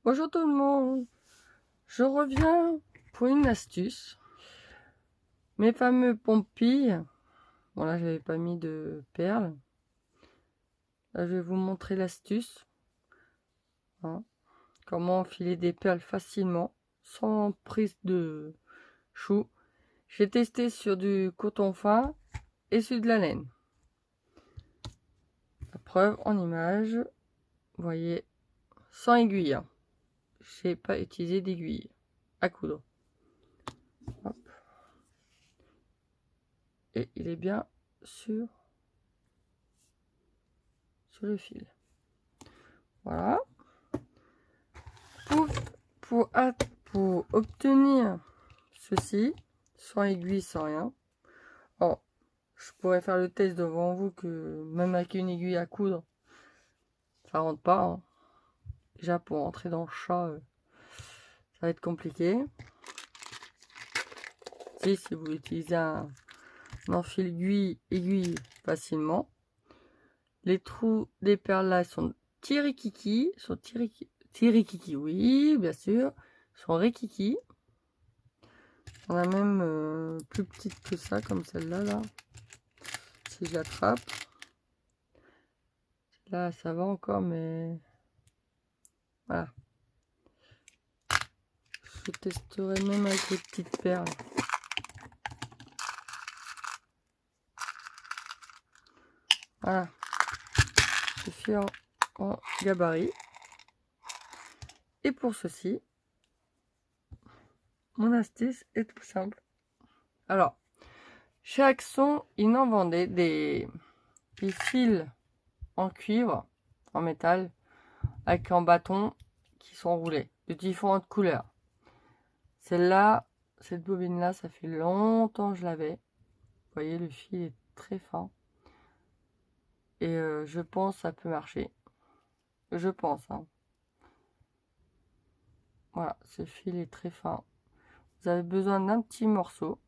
Bonjour tout le monde, je reviens pour une astuce. Mes fameux pompilles, bon là j'avais pas mis de perles. Là je vais vous montrer l'astuce. Hein, comment enfiler des perles facilement, sans prise de chou. J'ai testé sur du coton fin et sur de la laine. La preuve en image, vous voyez, sans aiguille. J'ai pas utilisé d'aiguille à coudre. Hop. Et il est bien sur le fil. Voilà. Pour obtenir ceci, sans aiguille, sans rien. Alors, je pourrais faire le test devant vous que même avec une aiguille à coudre, ça rentre pas. Hein. Déjà pour entrer dans le chat, ça va être compliqué. Si vous utilisez un enfil aiguille facilement. Les trous des perles là sont tirikiki, oui, bien sûr, sont rikiki. On a même plus petite que ça, comme celle-là, là. Si je l'attrape. Là, ça va encore, mais... Voilà. Je testerai même avec les petites perles. Voilà. Je suis en gabarit. Et pour ceci, mon astuce est tout simple. Alors, chez Axon, ils en vendaient des fils en cuivre, en métal, avec un bâton qui sont roulés de différentes couleurs. Celle-là, cette bobine-là, ça fait longtemps que je l'avais. Vous voyez, le fil est très fin. Et je pense que ça peut marcher. Je pense. Hein. Voilà, ce fil est très fin. Vous avez besoin d'un petit morceau.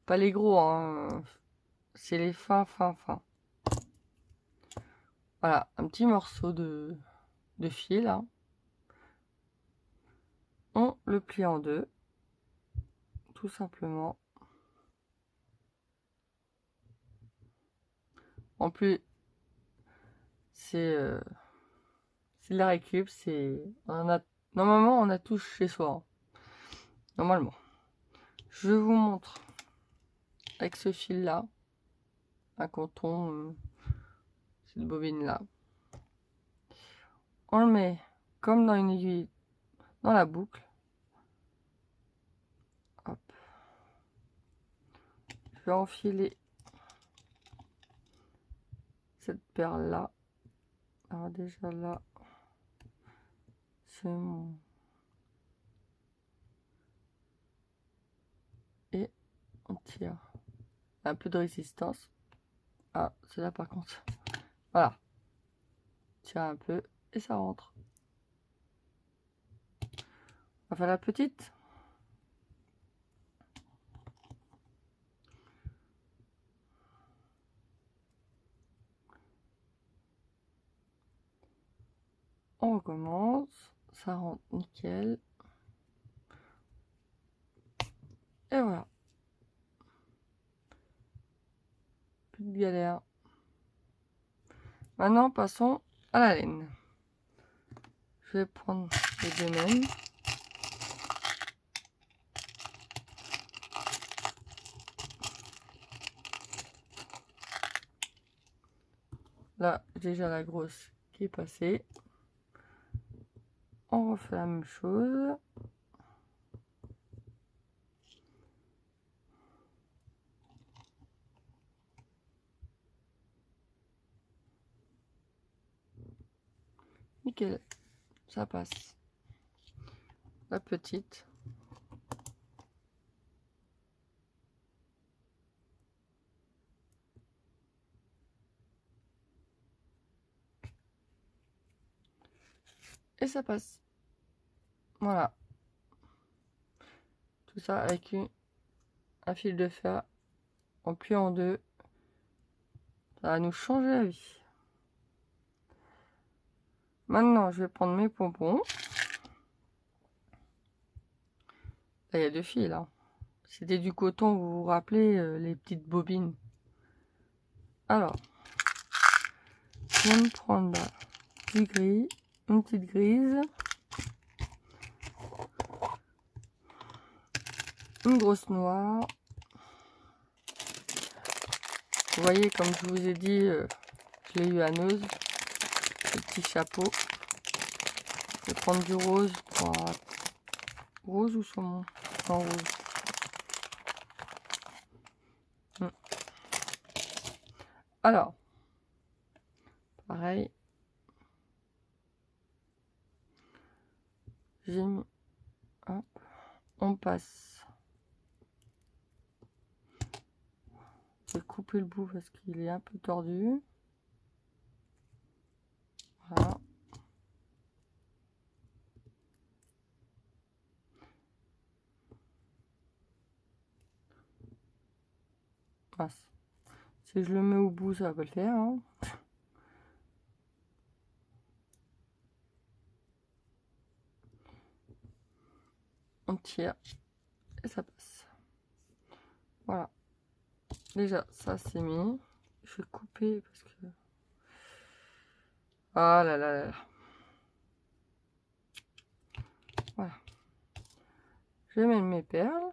Pas les gros, hein. C'est les fins. Voilà, un petit morceau de fil. Hein. On le plie en deux. Tout simplement. En plus, c'est de la récup. Normalement, on a tout chez soi. Hein. Normalement. Je vous montre avec ce fil là. Un coton. Cette bobine là. On le met comme dans une aiguille dans la boucle. Hop. Je vais enfiler cette perle là. Alors déjà là, c'est mon... Et on tire. Un peu de résistance. Ah, c'est là par contre. Voilà. Tire un peu et ça rentre. On va faire la petite. On recommence. Ça rentre nickel. Et voilà. Plus de galère. Maintenant, passons à la laine. Je vais prendre les deux mêmes. Là, déjà la grosse qui est passée. On refait la même chose. Nickel, ça passe. La petite. Et ça passe. Voilà. Tout ça avec un fil de fer en pliant en deux. Ça va nous changer la vie. Maintenant, je vais prendre mes pompons. Là, il y a 2 fils, là. C'était du coton, vous vous rappelez, les petites bobines. Alors, je vais me prendre là, du gris, une petite grise, une grosse noire. Vous voyez, comme je vous ai dit, je l'ai eu à Neuze, ce petit chapeau. Je vais prendre du rose pour rose ou saumon, en rose. Alors, pareil, j'ai mis, hop, on passe. Je vais couper le bout parce qu'il est un peu tordu. Voilà. Mince. Si je le mets au bout, ça va pas le faire. Hein. On tire et ça passe. Voilà. Déjà, ça c'est mis. Je vais couper parce que... Ah là là là là. Voilà. Je vais mettre mes perles.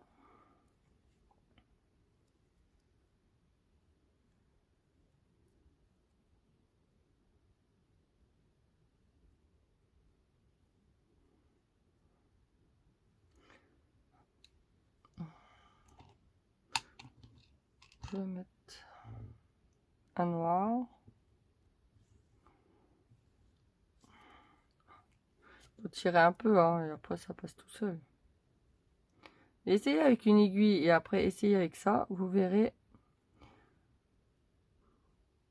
Je vais mettre un noir. Faut tirer un peu, hein, et après ça passe tout seul. Essayez avec une aiguille et après essayez avec ça, vous verrez,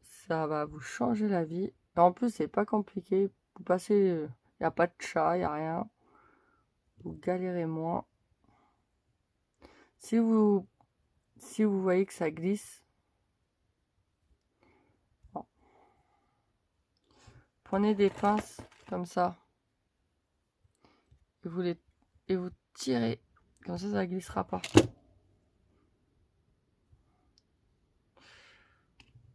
ça va vous changer la vie. Et en plus, c'est pas compliqué. Vous passez, il n'y a pas de chat, il n'y a rien. Vous galérez moins. Si vous voyez que ça glisse, bon. Prenez des pinces comme ça et vous tirez. Comme ça glissera pas.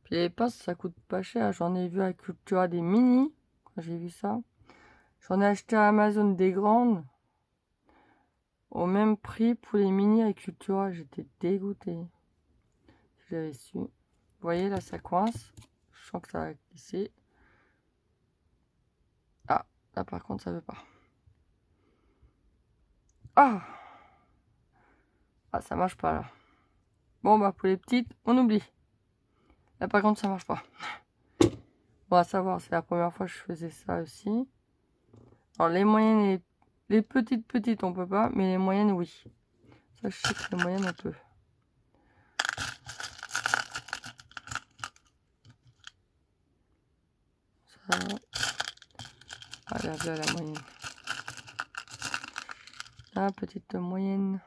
Puis les pinces, ça coûte pas cher. J'en ai vu à Cultura des mini. Quand j'ai vu ça. J'en ai acheté à Amazon des grandes. Au même prix pour les mini à Cultura. J'étais dégoûtée. Je l'avais su. Vous voyez, là, ça coince. Je sens que ça va glisser. Ah, là, par contre, ça veut pas. Ah! Ah, ça marche pas, là. Bon, bah, pour les petites, on oublie. Là, par contre, ça marche pas. Bon, à savoir, c'est la première fois que je faisais ça aussi. Alors, les moyennes et les petites, on peut pas, mais les moyennes, oui. Ça, je sais que les moyennes, on peut. Ça. Ah, là, la moyenne. Ah, petite moyenne.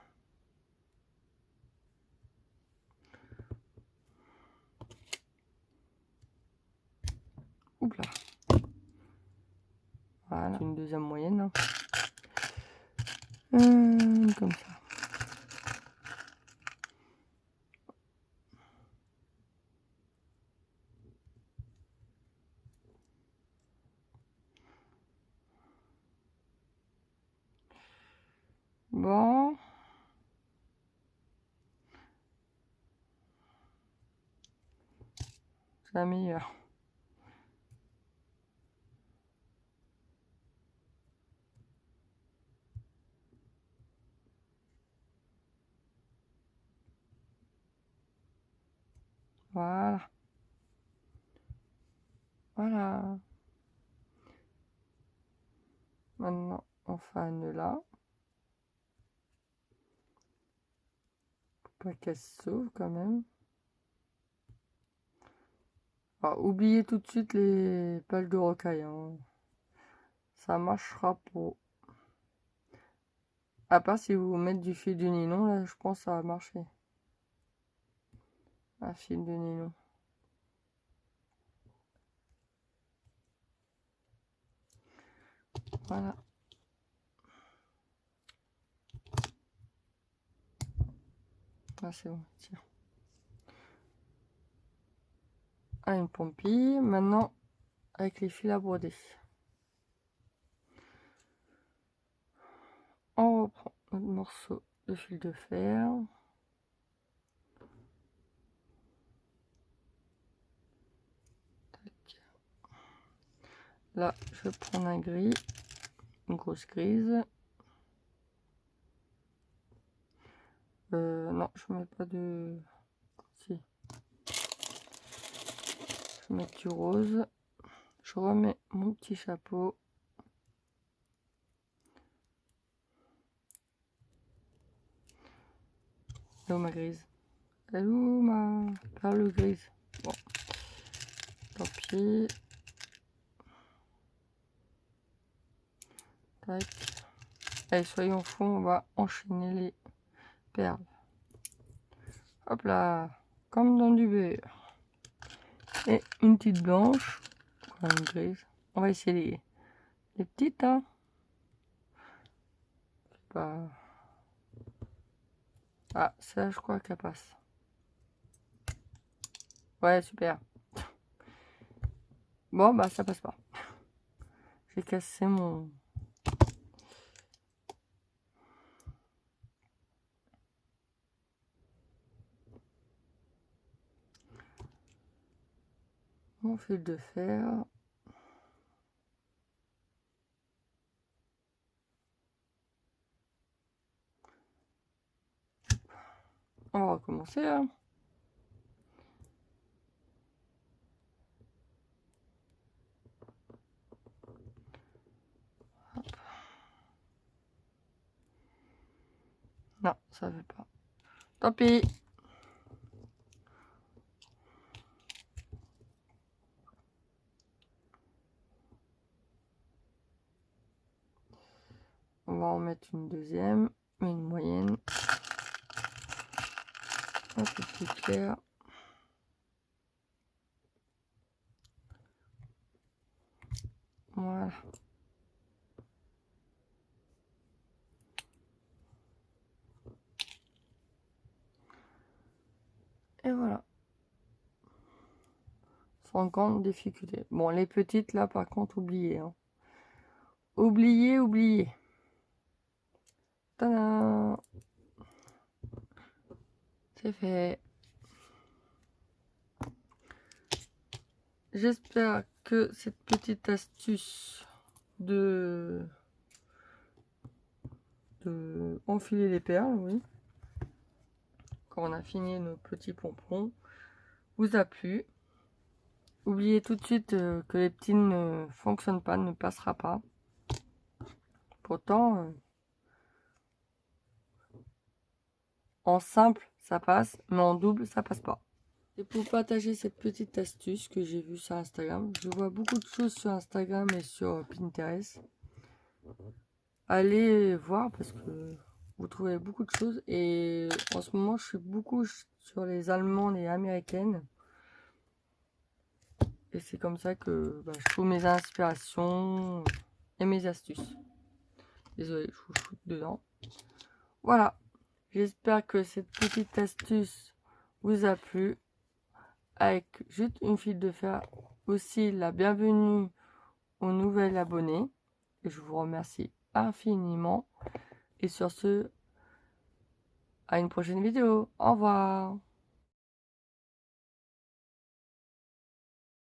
Oups là. Voilà, une deuxième moyenne. Hein. Comme ça. Bon. C'est la meilleure. Voilà. Voilà. Maintenant, on fait un nœud là. Faut pas qu'elle s'ouvre quand même. Alors, oubliez tout de suite les pales de rocaille. Hein. Ça marchera pas. À part si vous mettez du fil de nylon, là, je pense que ça va marcher. Un fil de nylon. Voilà. Ah, c'est bon, tiens. Ah, une pompille. Maintenant, avec les fils à broder. On reprend notre morceau de fil de fer. Tac. Là, je vais prendre un gris, une grosse grise. Non, je mets pas de... Si. Je vais mettre du rose. Je remets mon petit chapeau. Et où ma grise? Elle est où ma perle grise? Bon, tant pis. Tac. Allez, soyons fous, on va enchaîner les perles. Hop là, comme dans du beurre. Et une petite blanche, une grise. On va essayer les petites, hein. Pas... Ah, ça, je crois qu'elle passe. Ouais, super. Bon, bah, ça passe pas. J'ai cassé mon fil de fer. On va recommencer, hein. Hop. Non, ça veut pas. Tant pis. On va en mettre une deuxième, mais une moyenne. Un peu plus clair. Voilà. Et voilà. Sans grande difficulté. Bon, les petites là, par contre, oubliez. Hein. Oubliez. Tadam! C'est fait. J'espère que cette petite astuce de enfiler les perles, oui, quand on a fini nos petits pompons, vous a plu. Oubliez tout de suite que les petits ne fonctionnent pas, ne passera pas. Pourtant, en simple, ça passe, mais en double, ça passe pas. Et pour partager cette petite astuce que j'ai vue sur Instagram, je vois beaucoup de choses sur Instagram et sur Pinterest. Allez voir parce que vous trouverez beaucoup de choses. Et en ce moment, je suis beaucoup sur les allemandes et américaines. Et c'est comme ça que je trouve mes inspirations et mes astuces. Désolée, je vous foute dedans. Voilà. J'espère que cette petite astuce vous a plu. Avec juste une fil de fer. Aussi la bienvenue aux nouveaux abonnés. Et je vous remercie infiniment. Et sur ce, à une prochaine vidéo. Au revoir.